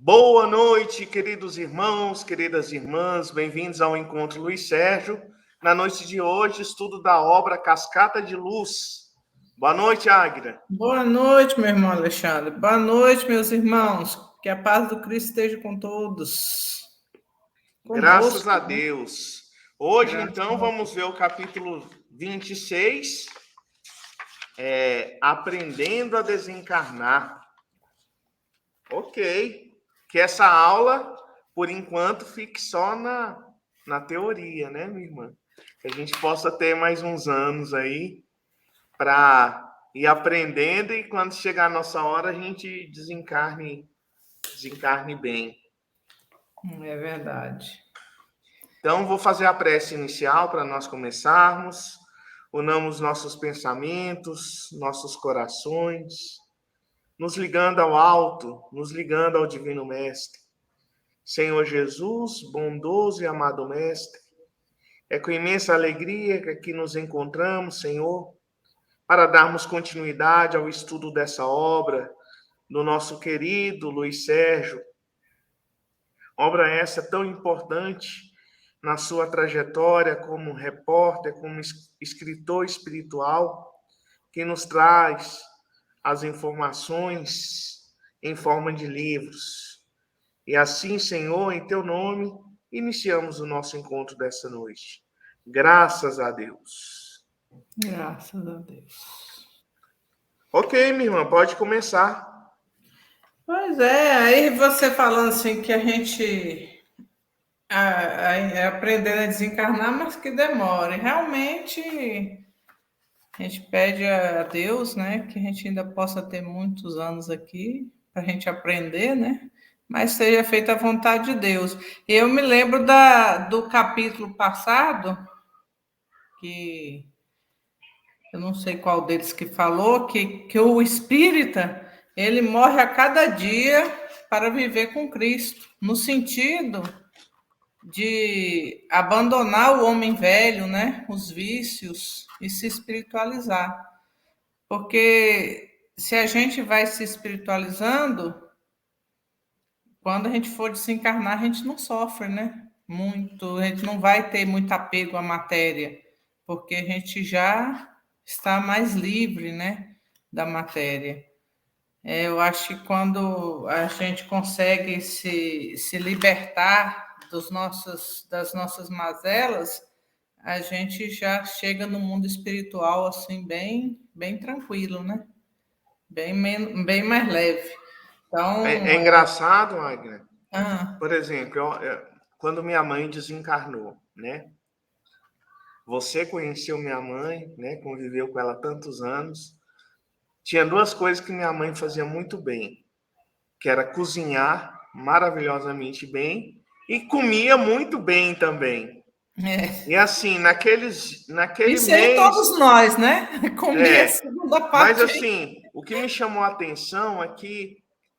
Boa noite, queridos irmãos, queridas irmãs, bem-vindos ao Encontro Luiz Sérgio. Na noite de hoje, estudo da obra Cascata de Luz. Boa noite, Águida. Boa noite, meu irmão Alexandre. Boa noite, meus irmãos. Que a paz do Cristo esteja com todos. Graças Convosco, a né? Deus. Hoje, Graças então, a vamos Deus. ver o capítulo 26, Aprendendo a Desencarnar. Ok. Que essa aula, por enquanto, fique só na teoria, né, minha irmã? Que a gente possa ter mais uns anos aí para ir aprendendo e quando chegar a nossa hora a gente desencarne bem. É verdade. Então, vou fazer a prece inicial para nós começarmos. Unamos nossos pensamentos, nossos corações, nos ligando ao alto, nos ligando ao Divino Mestre. Senhor Jesus, bondoso e amado Mestre, é com imensa alegria que aqui nos encontramos, Senhor, para darmos continuidade ao estudo dessa obra do nosso querido Luiz Sérgio. Obra essa tão importante na sua trajetória como repórter, como escritor espiritual, que nos traz as informações em forma de livros. E assim, Senhor, em teu nome, iniciamos o nosso encontro dessa noite. Graças a Deus. Graças a Deus. Ok, minha irmã, pode começar. Pois é, aí você falando assim que a gente é aprendendo a desencarnar, mas que demore. Realmente, a gente pede a Deus, né, que a gente ainda possa ter muitos anos aqui para a gente aprender, né? Mas seja feita a vontade de Deus. Eu me lembro do capítulo passado, que eu não sei qual deles que falou, que o espírita, ele morre a cada dia para viver com Cristo, no sentido de abandonar o homem velho, né, os vícios e se espiritualizar. Porque se a gente vai se espiritualizando, quando a gente for desencarnar, a gente não sofre, né? Muito, a gente não vai ter muito apego à matéria, porque a gente já está mais livre, né, da matéria. Eu acho que quando a gente consegue se libertar das nossas mazelas, a gente já chega no mundo espiritual assim bem tranquilo, né? Bem mais leve. É Então, engraçado, Wagner. ah, Por exemplo, quando minha mãe desencarnou, né? Você conheceu minha mãe, né? Conviveu com ela tantos anos. Tinha duas coisas que minha mãe fazia muito bem, que era cozinhar maravilhosamente bem e comia muito bem também. é. E assim, naquele Isso aí mês, todos nós, né? Comer a é. segunda Mas parte aí. assim, o que me chamou a atenção é que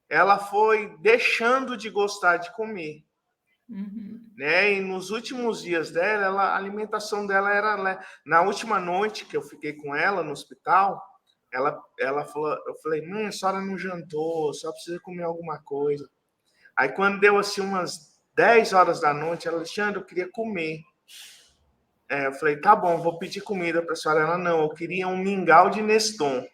ela foi deixando de gostar de comer. Uhum. Né? E nos últimos dias dela, a alimentação dela era, né? Na última noite que eu fiquei com ela no hospital, ela falou, eu falei, a senhora não jantou, só precisa comer alguma coisa. Aí quando deu assim umas 10 horas da noite, ela, Alexandre, eu queria comer. Eu falei, tá bom, vou pedir comida para a senhora. Ela, não, eu queria um mingau de Neston,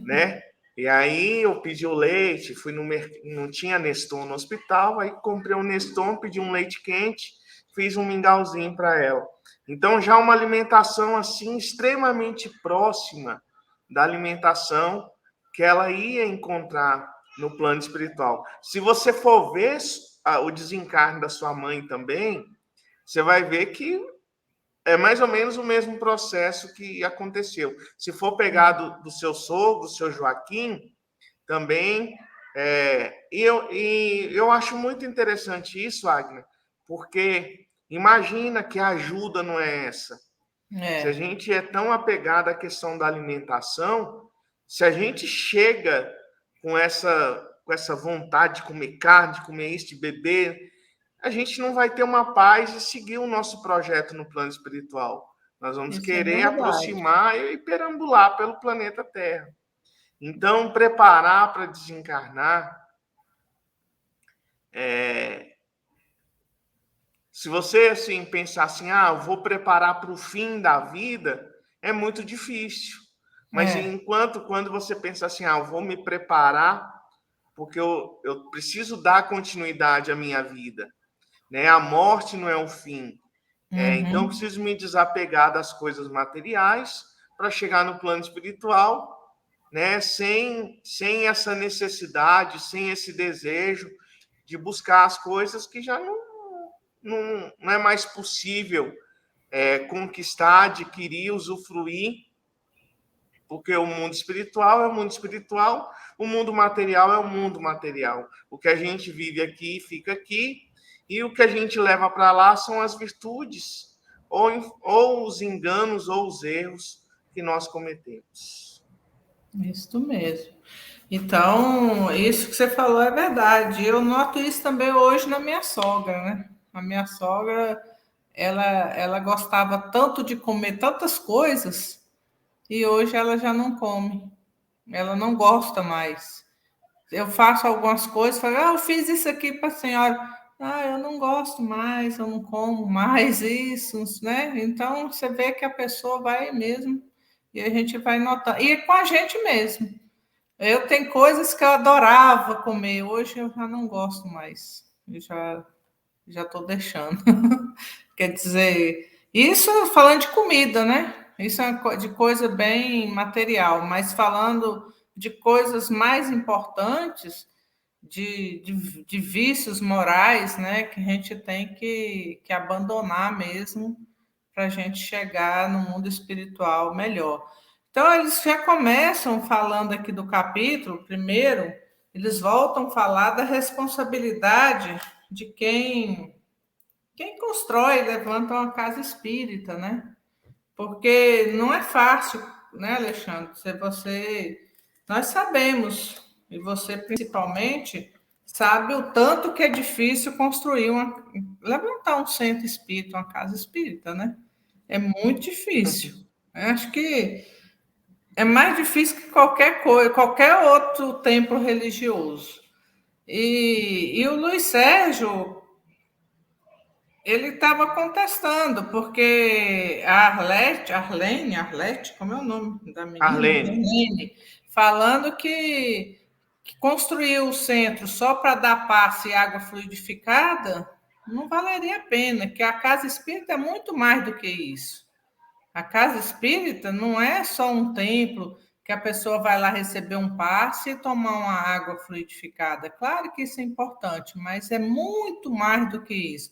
né? E aí eu pedi o leite, fui no mercado, não tinha Neston no hospital, aí comprei um Neston, pedi um leite quente, fiz um mingauzinho para ela. Então já uma alimentação assim extremamente próxima da alimentação que ela ia encontrar no plano espiritual. Se você for ver o desencarne da sua mãe também, você vai ver que é mais ou menos o mesmo processo que aconteceu. Se for pegar do seu sogro, do seu Joaquim, também. E eu acho muito interessante isso, Agner, porque imagina que a ajuda não é essa. Se a É, gente é tão apegado à questão da alimentação, se a gente chega com essa vontade de comer carne, de comer isso, de beber, a gente não vai ter uma paz e seguir o nosso projeto no plano espiritual. Nós vamos isso é querer verdade. aproximar e perambular pelo planeta Terra. Então, preparar para desencarnar Se você assim pensar assim, eu vou preparar para o fim da vida, é muito difícil. Mas quando você pensa assim, eu vou me preparar porque eu preciso dar continuidade à minha vida, né? A morte não é o fim. Então eu preciso me desapegar das coisas materiais para chegar no plano espiritual, né? Sem essa necessidade, sem esse desejo de buscar as coisas que já não é mais possível conquistar, adquirir, usufruir, porque o mundo espiritual é o mundo espiritual, o mundo material é o mundo material. O que a gente vive aqui fica aqui, e o que a gente leva para lá são as virtudes, ou os enganos, ou os erros que nós cometemos. Isso mesmo. Então, isso que você falou é verdade. Eu noto isso também hoje na minha sogra, né? A minha sogra, ela gostava tanto de comer tantas coisas e hoje ela já não come. Ela não gosta mais. Eu faço algumas coisas, falo, eu fiz isso aqui para a senhora. Eu não gosto mais, eu não como mais isso, né? Então, você vê que a pessoa vai mesmo e a gente vai notando. E é com a gente mesmo. Eu tenho coisas que eu adorava comer, hoje eu já não gosto mais. Eu já estou deixando. Quer dizer, isso falando de comida, né? Isso é de coisa bem material, mas falando de coisas mais importantes, de vícios morais, né? Que a gente tem que abandonar mesmo para a gente chegar no mundo espiritual melhor. Então, eles já começam falando aqui do capítulo, primeiro, eles voltam a falar da responsabilidade de quem constrói, levanta uma casa espírita, né? Porque não é fácil, né, Alexandre? Nós sabemos, e você principalmente, sabe o tanto que é difícil levantar um centro espírita, uma casa espírita, né? É muito difícil. Eu acho que é mais difícil que qualquer coisa, qualquer outro templo religioso. E o Luiz Sérgio, ele estava contestando, porque a Arlete, como é o nome da menina? Arlene, falando que construir o centro só para dar passe e água fluidificada não valeria a pena, que a casa espírita é muito mais do que isso. A casa espírita não é só um templo que a pessoa vai lá receber um passe e tomar uma água fluidificada. Claro que isso é importante, mas é muito mais do que isso.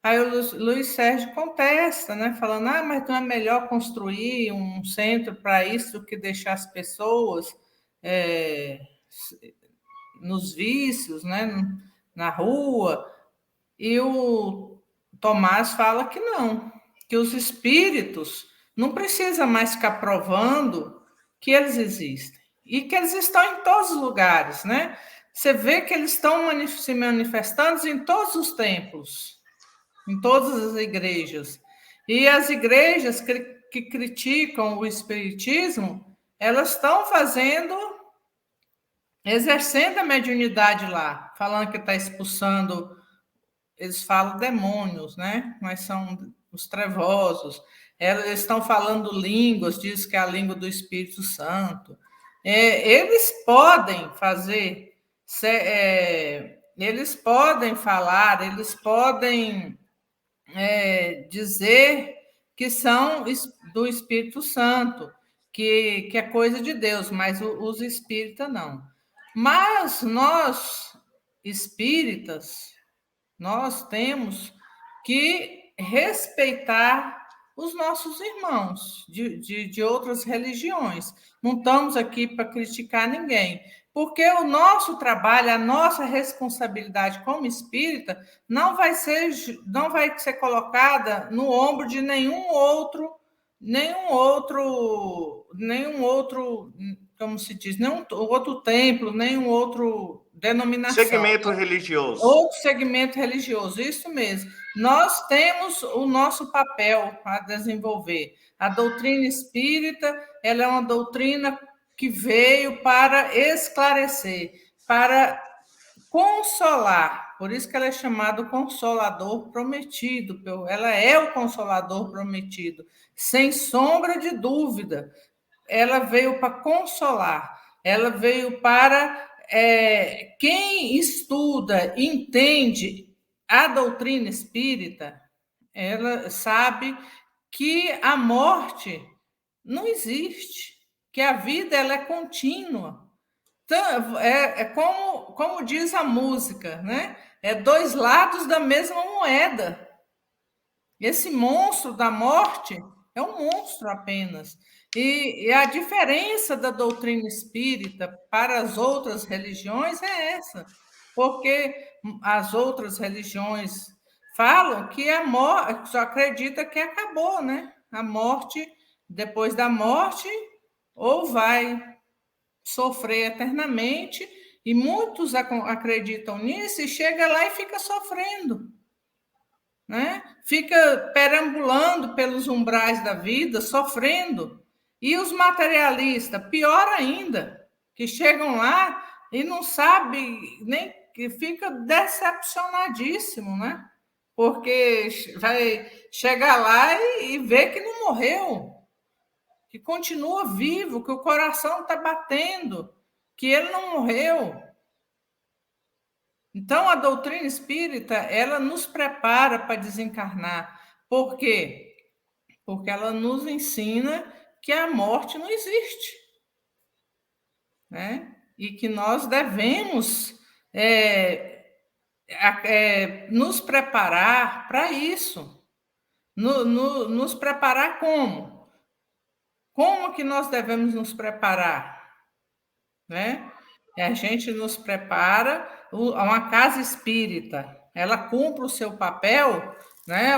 Aí o Luiz Sérgio contesta, né? Falando, mas então é melhor construir um centro para isso do que deixar as pessoas nos vícios, né? Na rua. E o Tomás fala que não, que os espíritos não precisam mais ficar provando que eles existem. E que eles estão em todos os lugares, né? Você vê que eles estão se manifestando em todos os templos, em todas as igrejas. E as igrejas que criticam o espiritismo, elas estão exercendo a mediunidade lá, falando que está expulsando, eles falam demônios, né? Mas são os trevosos. Eles estão falando línguas, diz que é a língua do Espírito Santo. Eles podem fazer, eles podem falar, eles podem dizer que são do Espírito Santo, que é coisa de Deus, mas os espíritas não. Mas nós, espíritas, nós temos que respeitar os nossos irmãos de outras religiões. Não estamos aqui para criticar ninguém, porque o nosso trabalho, a nossa responsabilidade como espírita, não vai ser colocada no ombro de nenhum outro, como se diz, nenhum outro templo, nenhum outro denominação. Segmento religioso. Outro segmento religioso, isso mesmo. Nós temos o nosso papel a desenvolver. A doutrina espírita, ela é uma doutrina que veio para esclarecer, para consolar. Por isso que ela é chamada Consolador Prometido. Ela é o Consolador Prometido, sem sombra de dúvida. Ela veio para consolar. Ela veio para quem estuda, entende a doutrina espírita, ela sabe que a morte não existe, que a vida ela é contínua. Então, é como diz a música, né? É dois lados da mesma moeda. Esse monstro da morte é um monstro apenas. E a diferença da doutrina espírita para as outras religiões é essa, porque as outras religiões falam que a morte, só acredita que acabou, né? A morte, depois da morte, ou vai sofrer eternamente, e muitos acreditam nisso e chega lá e fica sofrendo, né? Fica perambulando pelos umbrais da vida, sofrendo. E os materialistas, pior ainda, que chegam lá e não sabem nem que fica decepcionadíssimo, né? Porque vai chegar lá e ver que não morreu, que continua vivo, que o coração está batendo, que ele não morreu. Então, a doutrina espírita, ela nos prepara para desencarnar. Por quê? Porque ela nos ensina que a morte não existe, né? E que nós devemos nos preparar para isso. Nos preparar como? Como que nós devemos nos preparar? Né? A gente nos prepara, uma casa espírita, ela cumpre o seu papel, né?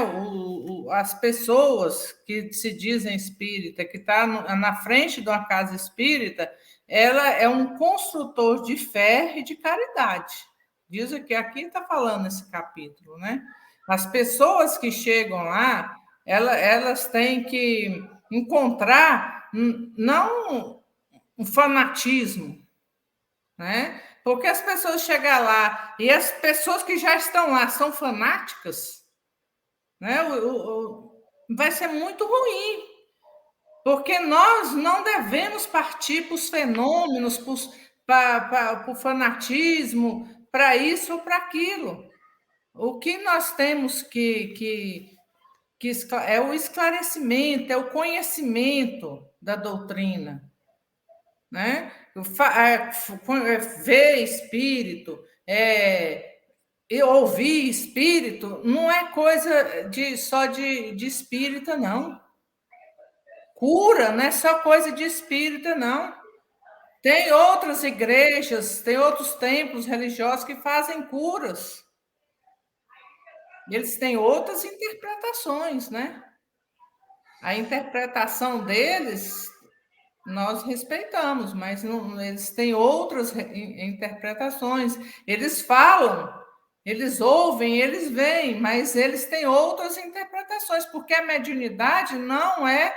As pessoas que se dizem espírita, que está na frente de uma casa espírita, ela é um construtor de fé e de caridade. Diz o que aqui está falando nesse capítulo, né? As pessoas que chegam lá, elas têm que encontrar não um fanatismo, né? Porque as pessoas chegam lá e as pessoas que já estão lá são fanáticas, né? Vai ser muito ruim, porque nós não devemos partir para os fenômenos, para o fanatismo, para isso ou para aquilo. O que nós temos que é o esclarecimento, é o conhecimento da doutrina, né? Ver espírito, ouvir espírito, não é coisa só de espírita, não. Cura não é só coisa de espírita, não. Tem outras igrejas, tem outros templos religiosos que fazem curas. Eles têm outras interpretações, né? A interpretação deles nós respeitamos, mas não, eles têm outras interpretações. Eles falam, eles ouvem, eles veem, mas eles têm outras interpretações, porque a mediunidade não é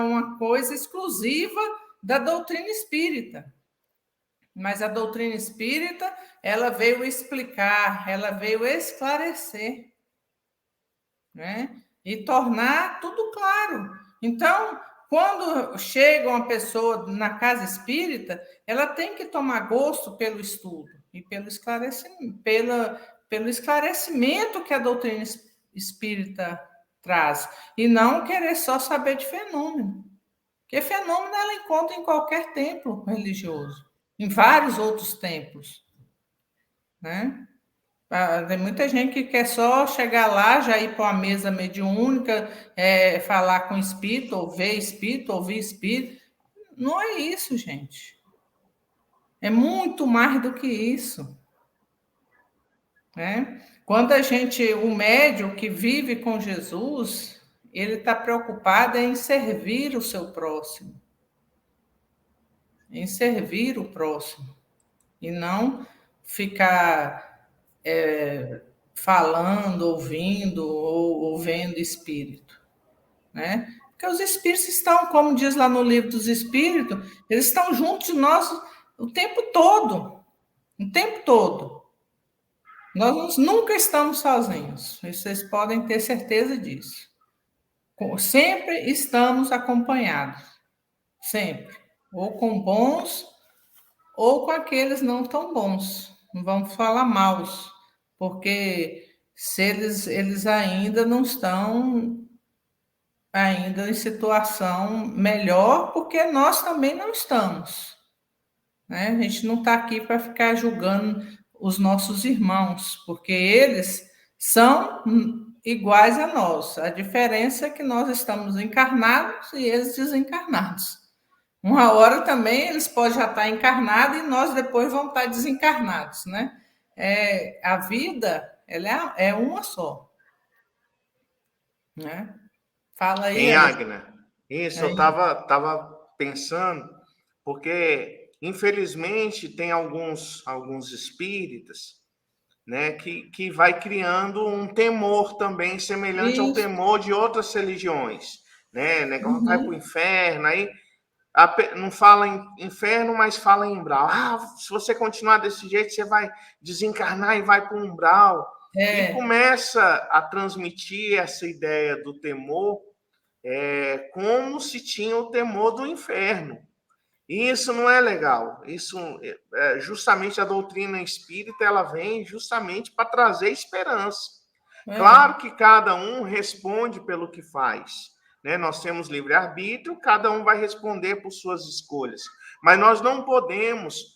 uma coisa exclusiva da doutrina espírita. Mas a doutrina espírita, ela veio explicar, ela veio esclarecer, né? E tornar tudo claro. Então, quando chega uma pessoa na casa espírita, ela tem que tomar gosto pelo estudo e pelo esclarecimento que a doutrina espírita traz, e não querer só saber de fenômeno. Porque fenômeno ela encontra em qualquer templo religioso, em vários outros templos, né? Tem muita gente que quer só chegar lá, já ir para uma mesa mediúnica, falar com espírito, ou ver espírito, ouvir espírito. Não é isso, gente. É muito mais do que isso, né? Quando o médium que vive com Jesus, ele está preocupado em servir o seu próximo, em servir o próximo, e não ficar falando, ouvindo ou vendo espírito, né? Porque os espíritos estão, como diz lá no livro dos espíritos, eles estão juntos de nós o tempo todo. O tempo todo. Nós nunca estamos sozinhos. Vocês podem ter certeza disso. Sempre estamos acompanhados. Sempre. Ou com bons, ou com aqueles não tão bons. Não vamos falar maus, porque se eles ainda não estão ainda em situação melhor, porque nós também não estamos, né? A gente não está aqui para ficar julgando os nossos irmãos, porque eles são iguais a nós. A diferença é que nós estamos encarnados e eles desencarnados. Uma hora também eles podem já estar encarnados e nós depois vamos estar desencarnados, né? A vida, ela é uma só, né? Fala aí, Em Ela. Agna. Isso, eu tava pensando, porque infelizmente tem alguns espíritas, né, que vai criando um temor também semelhante ao Isso. temor de outras religiões, né? Negócio vai para o Uhum. inferno, aí não fala em inferno, mas fala em umbral. Ah, se você continuar desse jeito, você vai desencarnar e vai para o umbral. E começa a transmitir essa ideia do temor, como se tinha o temor do inferno. E isso não é legal. Isso, justamente a doutrina espírita, ela vem justamente para trazer esperança. Claro que cada um responde pelo que faz, né? Nós temos livre-arbítrio, cada um vai responder por suas escolhas. Mas nós não podemos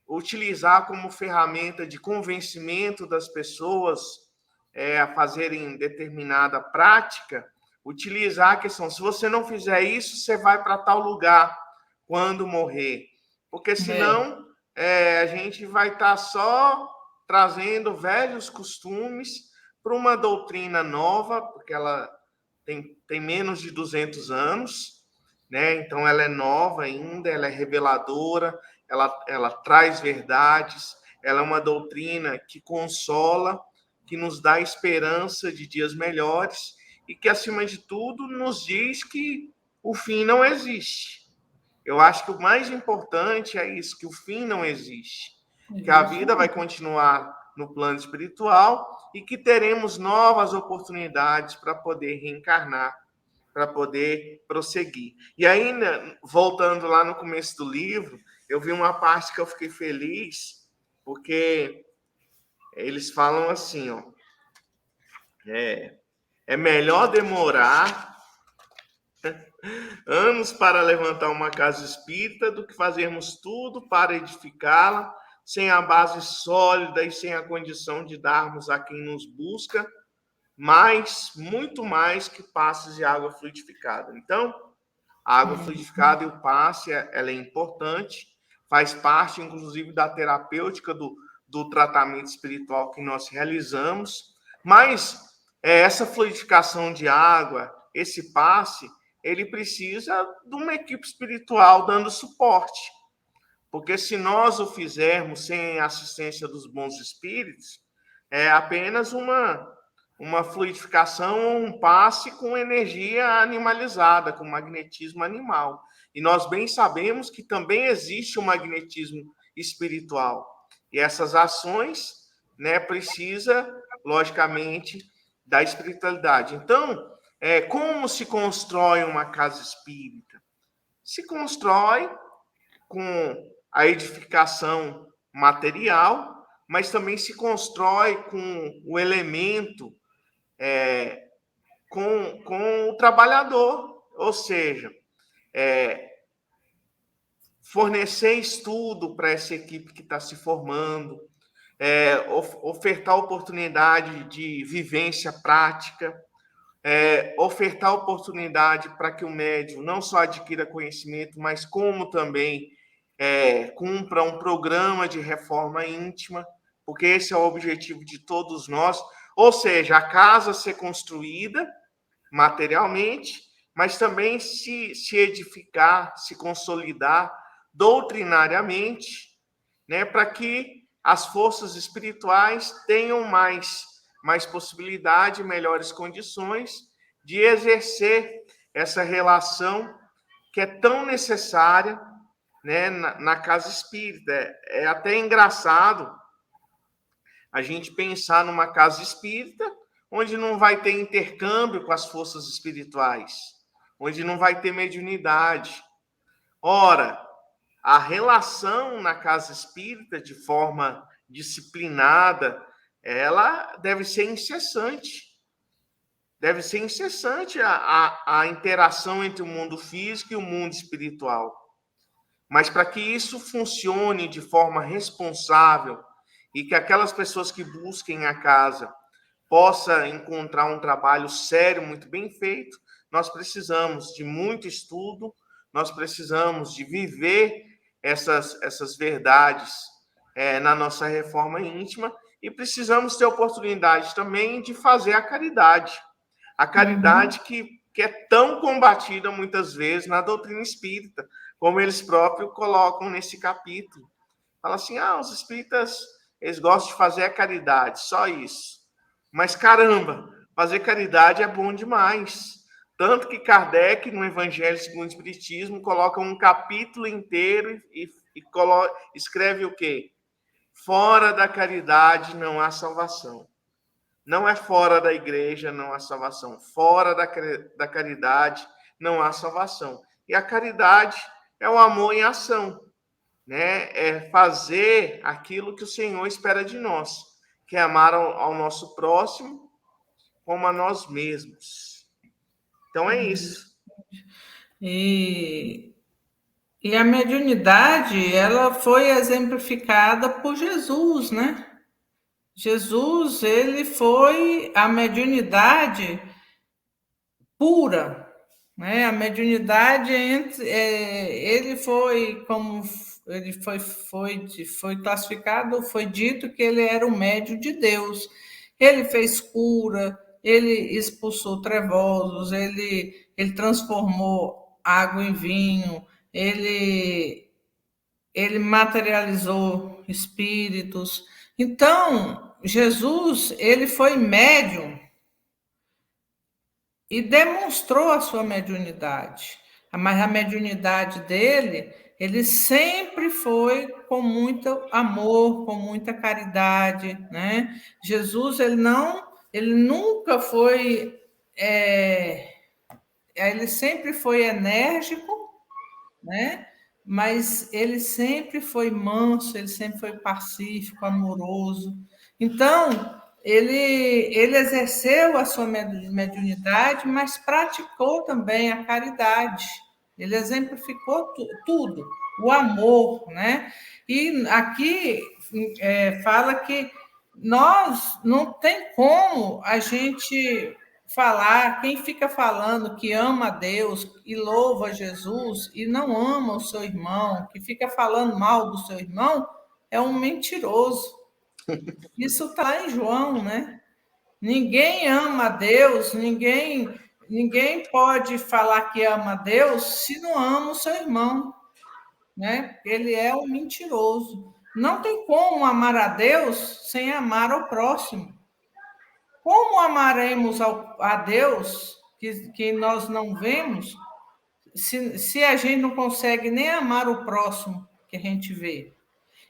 utilizar como ferramenta de convencimento das pessoas a fazerem determinada prática, utilizar a questão, se você não fizer isso, você vai para tal lugar quando morrer. Porque senão a gente vai estar só trazendo velhos costumes para uma doutrina nova, porque ela tem menos de 200 anos, né? Então ela é nova ainda, ela é reveladora, ela traz verdades, ela é uma doutrina que consola, que nos dá esperança de dias melhores e que, acima de tudo, nos diz que o fim não existe. Eu acho que o mais importante é isso, que o fim não existe, que a vida vai continuar no plano espiritual e que teremos novas oportunidades para poder reencarnar, para poder prosseguir. E ainda, voltando lá no começo do livro, eu vi uma parte que eu fiquei feliz, porque eles falam assim, ó, é melhor demorar anos para levantar uma casa espírita do que fazermos tudo para edificá-la sem a base sólida e sem a condição de darmos a quem nos busca mais, muito mais que passes de água fluidificada. Então, a água fluidificada e o passe, ela é importante, faz parte, inclusive, da terapêutica do tratamento espiritual que nós realizamos, mas essa fluidificação de água, esse passe, ele precisa de uma equipe espiritual dando suporte, porque se nós o fizermos sem a assistência dos bons espíritos, é apenas uma fluidificação ou um passe com energia animalizada, com magnetismo animal. E nós bem sabemos que também existe o magnetismo espiritual. E essas ações, né, precisa, logicamente, da espiritualidade. Então, como se constrói uma casa espírita? Se constrói com a edificação material, mas também se constrói com o elemento, com o trabalhador, ou seja, fornecer estudo para essa equipe que está se formando, ofertar oportunidade de vivência prática, ofertar oportunidade para que o médium não só adquira conhecimento, mas como também cumpra um programa de reforma íntima, porque esse é o objetivo de todos nós, ou seja, a casa ser construída materialmente, mas também se edificar, se consolidar doutrinariamente, né, para que as forças espirituais tenham mais possibilidade, melhores condições de exercer essa relação que é tão necessária né, na casa espírita. É até engraçado a gente pensar numa casa espírita onde não vai ter intercâmbio com as forças espirituais, onde não vai ter mediunidade. Ora, a relação na casa espírita, de forma disciplinada, ela deve ser incessante. Deve ser incessante a interação entre o mundo físico e o mundo espiritual. Mas para que isso funcione de forma responsável e que aquelas pessoas que busquem a casa possam encontrar um trabalho sério, muito bem feito, nós precisamos de muito estudo, nós precisamos de viver essas verdades na nossa reforma íntima e precisamos ter oportunidade também de fazer a caridade. A caridade que é tão combatida muitas vezes na doutrina espírita, como eles próprios colocam nesse capítulo. Fala assim, os espíritas, eles gostam de fazer a caridade, só isso. Mas, caramba, fazer caridade é bom demais. Tanto que Kardec, no Evangelho segundo o Espiritismo, coloca um capítulo inteiro e escreve o quê? Fora da caridade não há salvação. Não é fora da igreja, não há salvação. Fora da caridade, não há salvação. E a caridade é o amor em ação, né? É fazer aquilo que o Senhor espera de nós, que é amar ao nosso próximo como a nós mesmos. Então é isso. E a mediunidade, ela foi exemplificada por Jesus, né? Jesus, ele foi a mediunidade pura, né? A mediunidade ele foi como ele foi classificado, foi dito que ele era o médium de Deus. Ele fez cura, ele expulsou trevosos, ele transformou água em vinho, ele materializou espíritos. Então, Jesus, ele foi médium e demonstrou a sua mediunidade. Mas a mediunidade dele, ele sempre foi com muito amor, com muita caridade, né? Jesus, ele nunca foi, ele sempre foi enérgico, né? Mas ele sempre foi manso, ele sempre foi pacífico, amoroso. Então, ele exerceu a sua mediunidade, mas praticou também a caridade. Ele exemplificou tudo, o amor, né? E aqui fala que nós não tem como a gente falar, quem fica falando que ama a Deus e louva Jesus e não ama o seu irmão, que fica falando mal do seu irmão, é um mentiroso. Isso está em João, né? Ninguém ama a Deus, ninguém pode falar que ama a Deus se não ama o seu irmão, né? Ele é um mentiroso. Não tem como amar a Deus sem amar ao próximo. Como amaremos a Deus que nós não vemos se a gente não consegue nem amar o próximo que a gente vê?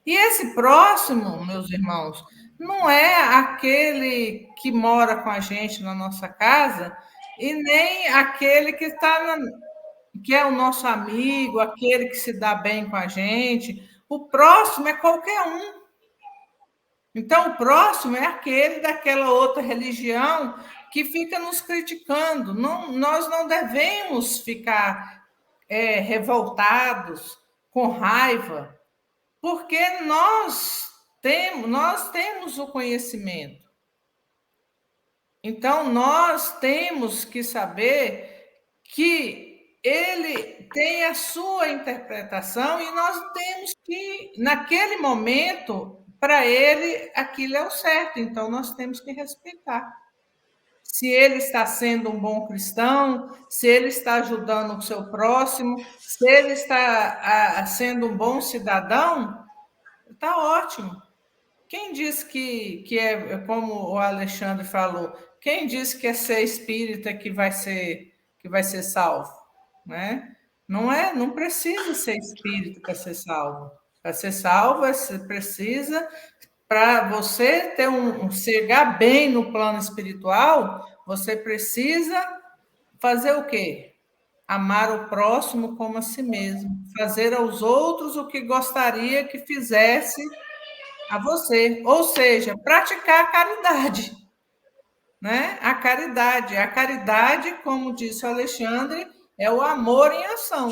E esse próximo, meus irmãos, não é aquele que mora com a gente na nossa casa e nem aquele que é o nosso amigo, aquele que se dá bem com a gente. O próximo é qualquer um. Então, o próximo é aquele daquela outra religião que fica nos criticando. Nós não devemos ficar revoltados, com raiva, porque nós temos o conhecimento. Então, nós temos que saber que ele tem a sua interpretação e nós temos que, naquele momento, para ele, aquilo é o certo, então nós temos que respeitar. Se ele está sendo um bom cristão, se ele está ajudando o seu próximo, se ele está sendo um bom cidadão, está ótimo. Quem diz que é, como o Alexandre falou, quem diz que é ser espírita que vai ser salvo, né? Não precisa ser espírito para ser salvo. Para ser salvo, você precisa, para você ter chegar bem no plano espiritual, você precisa fazer o quê? Amar o próximo como a si mesmo, fazer aos outros o que gostaria que fizesse a você, ou seja, praticar a caridade, né? A caridade, como disse o Alexandre, é o amor em ação,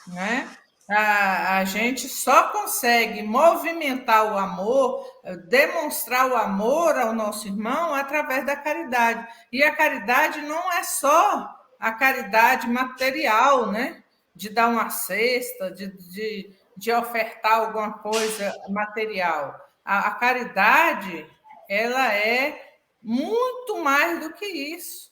né? A gente só consegue movimentar o amor, demonstrar o amor ao nosso irmão através da caridade. E a caridade não é só a caridade material, né? De dar uma cesta, de ofertar alguma coisa material. A caridade, ela é muito mais do que isso.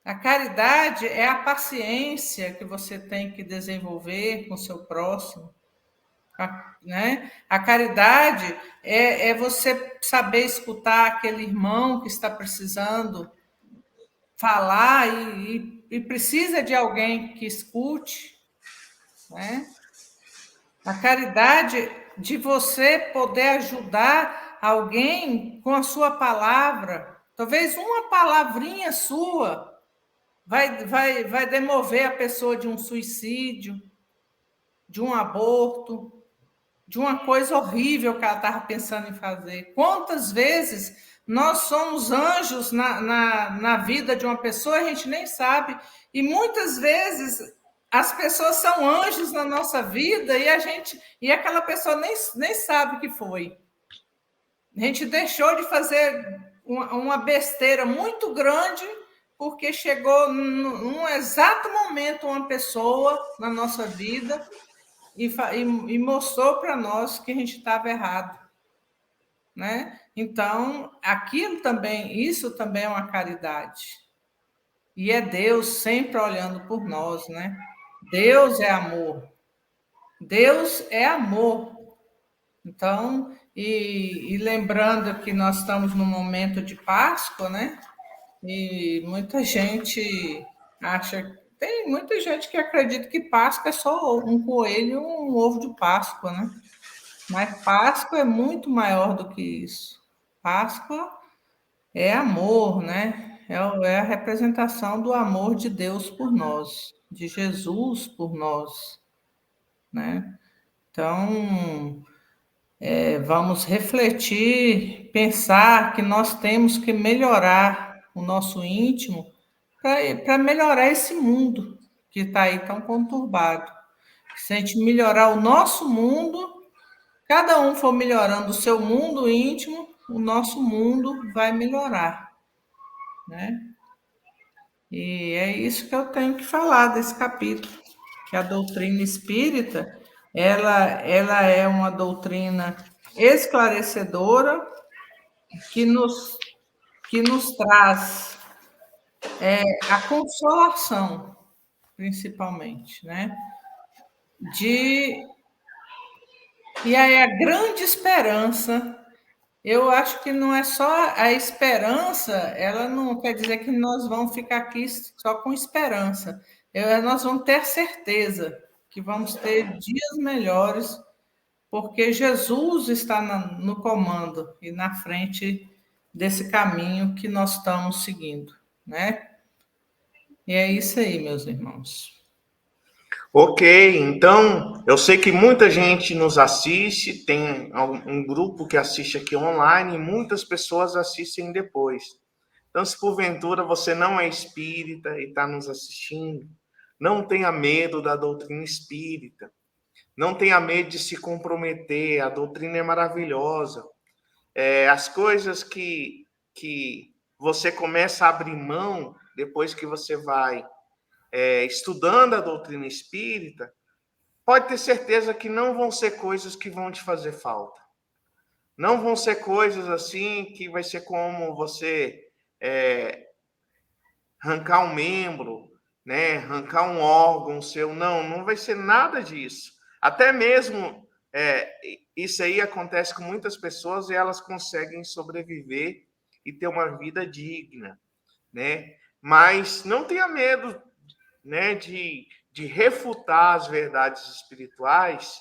A caridade é a paciência que você tem que desenvolver com o seu próximo, né? A caridade é você saber escutar aquele irmão que está precisando falar e precisa de alguém que escute, né? A caridade de você poder ajudar alguém com a sua palavra, talvez uma palavrinha sua vai demover a pessoa de um suicídio, de um aborto, de uma coisa horrível que ela estava pensando em fazer. Quantas vezes nós somos anjos na vida de uma pessoa e a gente nem sabe, e muitas vezes as pessoas são anjos na nossa vida e aquela pessoa nem sabe o que foi. A gente deixou de fazer uma besteira muito grande porque chegou num exato momento uma pessoa na nossa vida e mostrou para nós que a gente estava errado, né? Então, isso também é uma caridade. E é Deus sempre olhando por nós, né? Deus é amor. Deus é amor. Então, e lembrando que nós estamos no momento de Páscoa, né? E muita gente tem muita gente que acredita que Páscoa é só um coelho e um ovo de Páscoa, né? Mas Páscoa é muito maior do que isso. Páscoa é amor, né? É a representação do amor de Deus por nós, de Jesus por nós, né? Então, vamos refletir, pensar que nós temos que melhorar o nosso íntimo para melhorar esse mundo que está aí tão conturbado. Se a gente melhorar o nosso mundo, cada um for melhorando o seu mundo íntimo, o nosso mundo vai melhorar, né? E é isso que eu tenho que falar desse capítulo, que a doutrina espírita, ela é uma doutrina esclarecedora que nos traz a consolação, principalmente, né? E aí a grande esperança, eu acho que não é só a esperança, ela não quer dizer que nós vamos ficar aqui só com esperança. Nós vamos ter certeza que vamos ter dias melhores, porque Jesus está no comando e na frente desse caminho que nós estamos seguindo, né? E é isso aí, meus irmãos. Ok, então eu sei que muita gente nos assiste, tem um grupo que assiste aqui online e muitas pessoas assistem depois. Então, se porventura você não é espírita e está nos assistindo, não tenha medo da doutrina espírita, não tenha medo de se comprometer, a doutrina é maravilhosa. As coisas que você começa a abrir mão depois que você vai estudando a doutrina espírita, pode ter certeza que não vão ser coisas que vão te fazer falta. Não vão ser coisas assim que vai ser como você arrancar um membro, né? Arrancar um órgão seu. Não vai ser nada disso. Até mesmo isso aí acontece com muitas pessoas e elas conseguem sobreviver e ter uma vida digna, né? Mas não tenha medo né, de refutar as verdades espirituais,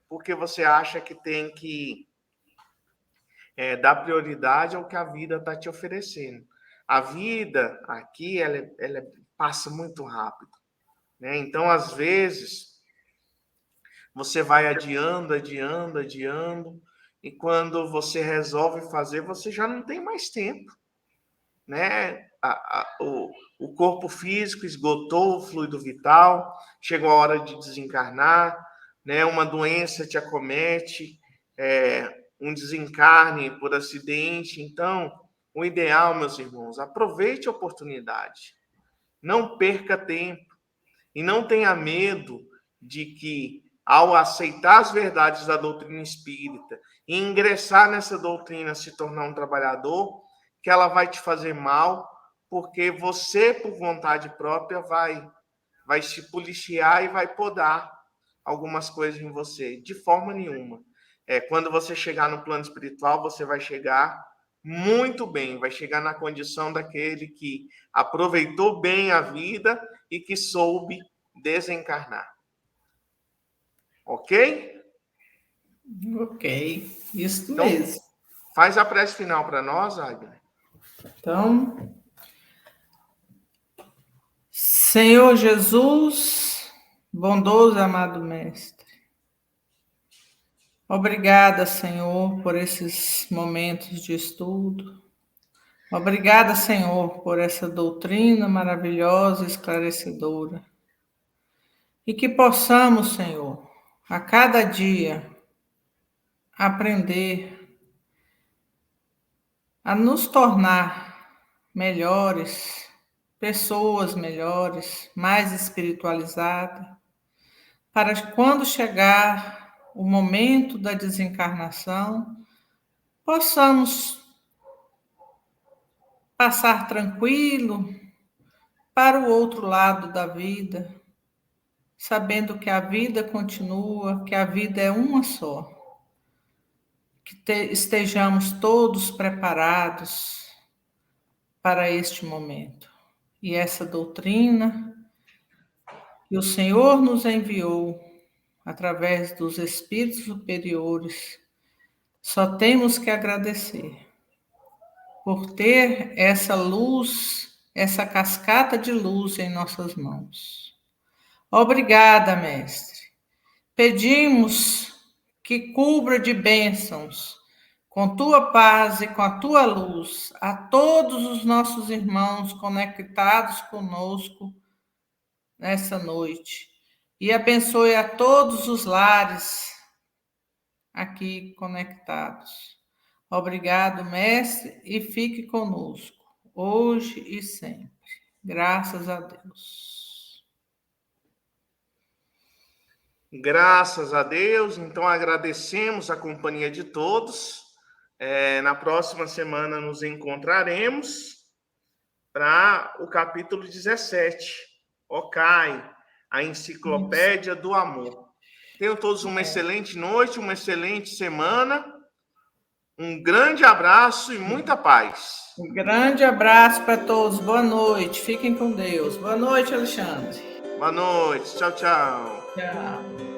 porque você acha que tem que dar prioridade ao que a vida está te oferecendo. A vida aqui, ela passa muito rápido, né? Então, às vezes, você vai adiando, adiando, adiando, e quando você resolve fazer, você já não tem mais tempo, né? O corpo físico esgotou o fluido vital, chegou a hora de desencarnar, né? Uma doença te acomete, um desencarne por acidente. Então, o ideal, meus irmãos, aproveite a oportunidade, não perca tempo e não tenha medo de que, ao aceitar as verdades da doutrina espírita e ingressar nessa doutrina, se tornar um trabalhador, que ela vai te fazer mal, porque você, por vontade própria, vai se policiar e vai podar algumas coisas em você. De forma nenhuma. Quando você chegar no plano espiritual, você vai chegar muito bem, vai chegar na condição daquele que aproveitou bem a vida e que soube desencarnar. Ok? Ok, isso Então, mesmo. faz a prece final para nós, Agnes. Então, Senhor Jesus, bondoso e amado Mestre, obrigada, Senhor, por esses momentos de estudo. Obrigada, Senhor, por essa doutrina maravilhosa e esclarecedora. E que possamos, Senhor, a cada dia aprender a nos tornar melhores, pessoas melhores, mais espiritualizadas, para quando chegar o momento da desencarnação, possamos passar tranquilo para o outro lado da vida, sabendo que a vida continua, que a vida é uma só. Que estejamos todos preparados para este momento. E essa doutrina que o Senhor nos enviou através dos espíritos superiores, só temos que agradecer por ter essa luz, essa cascata de luz em nossas mãos. Obrigada, Mestre. Pedimos que cubra de bênçãos, com tua paz e com a tua luz, a todos os nossos irmãos conectados conosco nessa noite. E abençoe a todos os lares aqui conectados. Obrigado, Mestre, e fique conosco, hoje e sempre. Graças a Deus. Graças a Deus. Então, agradecemos a companhia de todos. Na próxima semana nos encontraremos para o capítulo 17, Okai, a Enciclopédia do Amor. Tenham todos uma excelente noite, uma excelente semana. Um grande abraço e muita paz. Um grande abraço para todos. Boa noite. Fiquem com Deus. Boa noite, Alexandre. Boa noite. Tchau, tchau. Tchau.